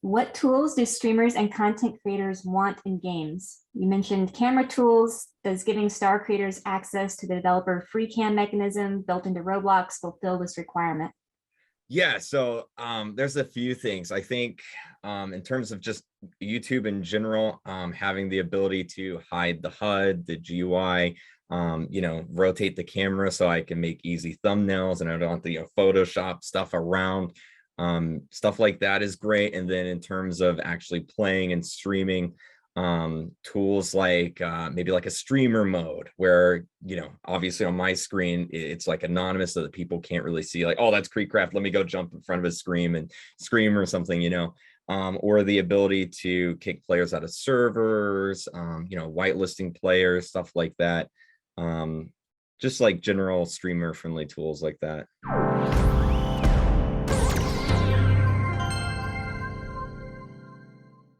What tools do streamers and content creators want in games? You mentioned camera tools. Does giving star creators access to the developer free cam mechanism built into Roblox fulfill this requirement? Yeah, so there's a few things. I think in terms of just YouTube in general, having the ability to hide the HUD, the GUI, rotate the camera so I can make easy thumbnails and I don't have to, Photoshop stuff around. Stuff like that is great. And then in terms of actually playing and streaming, tools like maybe like a streamer mode where obviously on my screen it's like anonymous so that people can't really see like, oh, that's KreekCraft, let me go jump in front of his screen and scream or something, or the ability to kick players out of servers, whitelisting players, stuff like that. Just like general streamer friendly tools like that.